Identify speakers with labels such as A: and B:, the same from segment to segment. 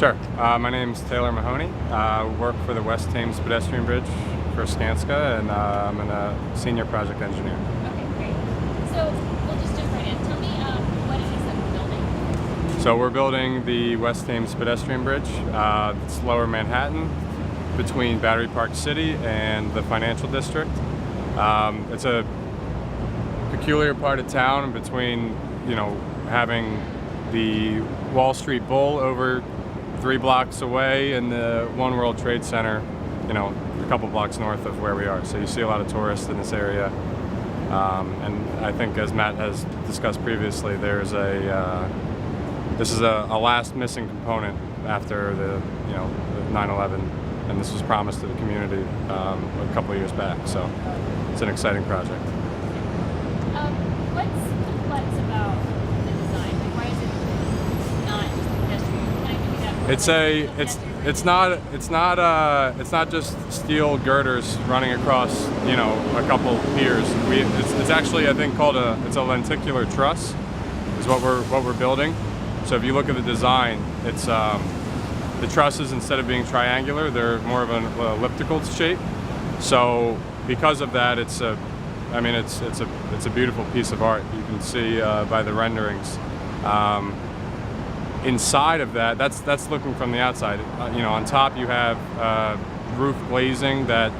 A: Sure. My name's Taylor Mahoney. I work for the West Thames Pedestrian Bridge for Skanska, and I'm a senior project engineer.
B: Okay, great. So we'll just jump right in. Tell me what it is that we're building.
A: So we're building the West Thames Pedestrian Bridge. It's Lower Manhattan, between Battery Park City and the Financial District. It's a peculiar part of town between, having the Wall Street Bull over 3 blocks away and the One World Trade Center, a couple blocks north of where we are. So you see a lot of tourists in this area. And I think, as Matt has discussed previously, this is a last missing component after the 9/11, and this was promised to the community a couple of years back. So it's an exciting project.
B: What's complex about the design? Like, why is it not just a pedestrian? Can I give you that?
A: It's not just steel girders running across a couple piers. It's actually, I think, it's a lenticular truss is what we're building. So if you look at the design, it's the trusses, instead of being triangular, they're more of an elliptical shape. So because of that, it's a beautiful piece of art. You can see by the renderings. Inside of that, that's looking from the outside. On top you have roof glazing that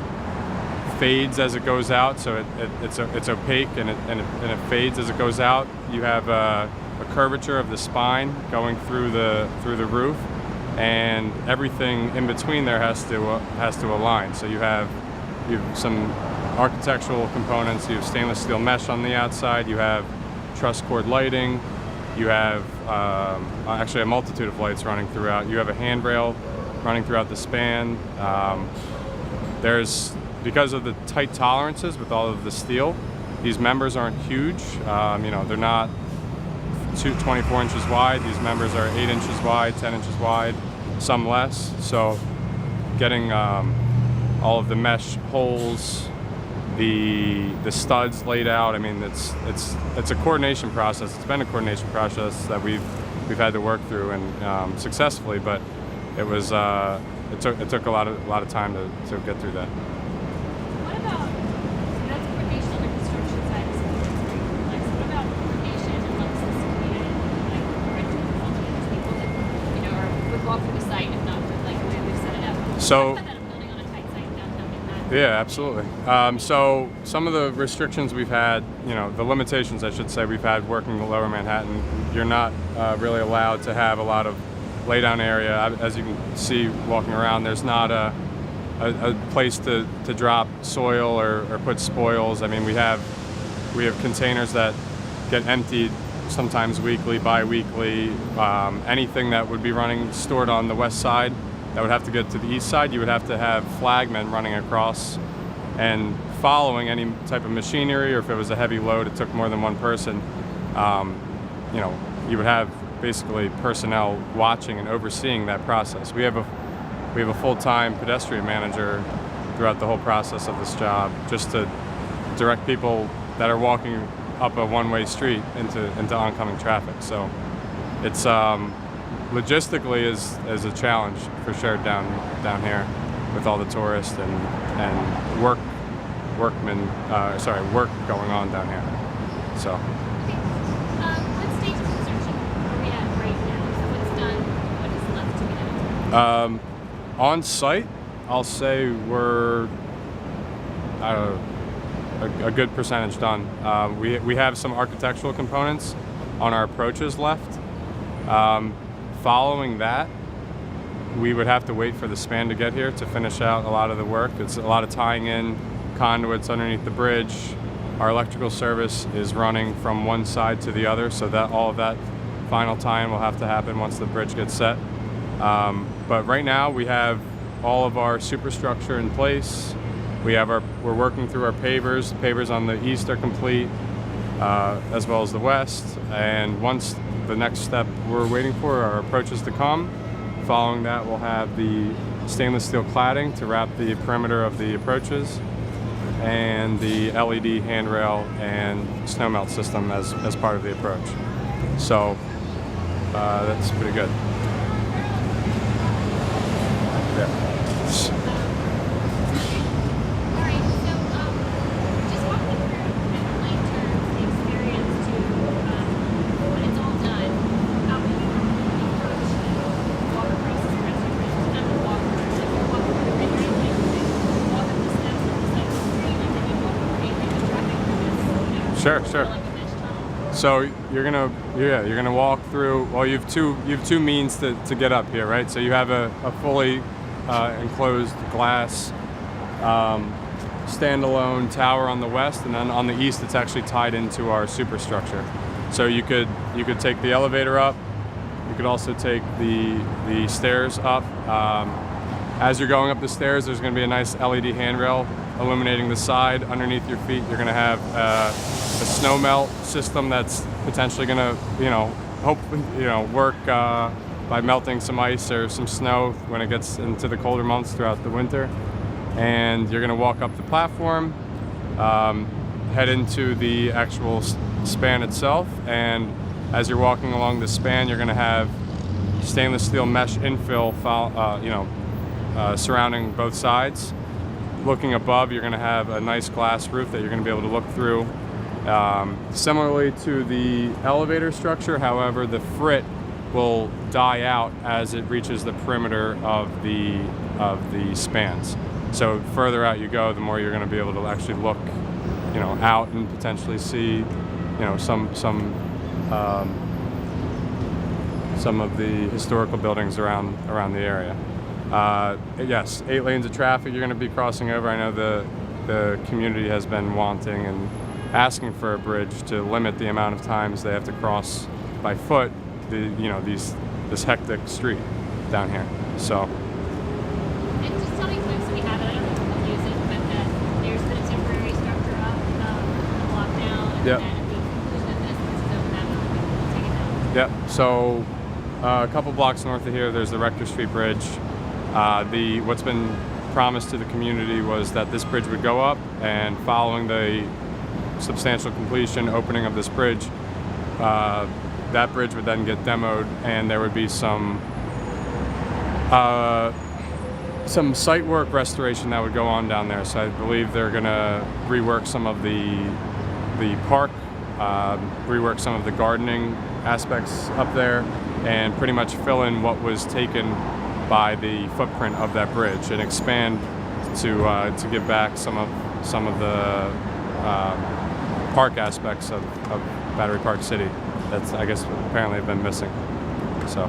A: fades as it goes out, so it's opaque and it fades as it goes out. You have a curvature of the spine going through the roof, and everything in between there has to align. So you have some architectural components. You have stainless steel mesh on the outside. You have truss cord lighting. You have actually a multitude of lights running throughout. You have a handrail running throughout the span. Because of the tight tolerances with all of the steel, these members aren't huge. They're not 24 inches wide. These members are 8 inches wide, 10 inches wide, some less. So getting all of the mesh holes, the studs laid out. It's a coordination process. It's been a coordination process that we've had to work through, and successfully. But it took a lot of time to get through that.
B: What about that's coordination on the construction side? Is very complex. What about coordination amongst this community, like rental people that would walk through the site if not for the way we've set it up?
A: So.
B: Yeah,
A: absolutely. So some of the restrictions we've had, the limitations, I should say, we've had working the Lower Manhattan, you're not really allowed to have a lot of laydown area. As you can see walking around, there's not a place to drop soil or put spoils. We have containers that get emptied sometimes weekly, bi-weekly. Anything that would be stored on the west side that would have to get to the east side, you would have to have flagmen running across and following any type of machinery, or if it was a heavy load, it took more than one person. You would have basically personnel watching and overseeing that process. We have a full-time pedestrian manager throughout the whole process of this job, just to direct people that are walking up a one-way street into oncoming traffic. So it's logistically is a challenge for sure down here with all the tourists and work going on down here. So.
B: What stage of construction are we at right now? So what's done? What is left to be done?
A: On site, I'll say we're a good percentage done. We have some architectural components on our approaches left. Following that, we would have to wait for the span to get here to finish out a lot of the work. It's a lot of tying in conduits underneath the bridge. Our electrical service is running from one side to the other, so that all of that final tie-in will have to happen once the bridge gets set. But right now we have all of our superstructure in place. We're working through our pavers. The pavers on the east are complete, as well as the west. And once the next step we're waiting for are approaches to come. Following that, we'll have the stainless steel cladding to wrap the perimeter of the approaches, and the LED handrail and snow melt system as part of the approach. So that's pretty good. Yeah.
B: All right. So, just walk me through in plain terms the experience to when it's all done. How will you approach and walk across this Crestwood Bridge? It's not a walk through. Like you walk through the bridge, right? Like you walk up the steps of the side of the street, and then you walk over the traffic through this.
A: Sure.
B: Like a fish tunnel.
A: So you're gonna walk through. Well, you have two means to get up here, right? So you have a fully enclosed glass standalone tower on the west, and then on the east, it's actually tied into our superstructure. So you could take the elevator up. You could also take the stairs up. As you're going up the stairs, there's going to be a nice LED handrail illuminating the side. Underneath your feet, you're going to have a snow melt system that's potentially going to, work by melting some ice or some snow when it gets into the colder months throughout the winter. And you're going to walk up the platform, head into the actual span itself, and as you're walking along the span, you're going to have stainless steel mesh infill, surrounding both sides. Looking above, you're going to have a nice glass roof that you're going to be able to look through. Similarly to the elevator structure, however, the frit will die out as it reaches the perimeter of the spans. So further out you go, the more you're going to be able to actually look, out and potentially see, some of the historical buildings around the area. Yes, 8 lanes of traffic you're going to be crossing over. I know the community has been wanting and asking for a bridge to limit the amount of times they have to cross by foot this hectic street down here. So.
B: And just tell me quick, so we have it. I don't know if we'll use it, but that there's been a temporary structure up, a block down, and
A: Yep.
B: then at the conclusion of this is open that we'll take it down.
A: Yep. So a couple blocks north of here, there's the Rector Street Bridge. What's been promised to the community was that this bridge would go up, and following the substantial completion, opening of this bridge, that bridge would then get demoed, and there would be some site work restoration that would go on down there. So I believe they're gonna rework some of the park, rework some of the gardening aspects up there, and pretty much fill in what was taken by the footprint of that bridge and expand to give back some of the park aspects of Battery Park City that's, I guess, apparently have been missing. So.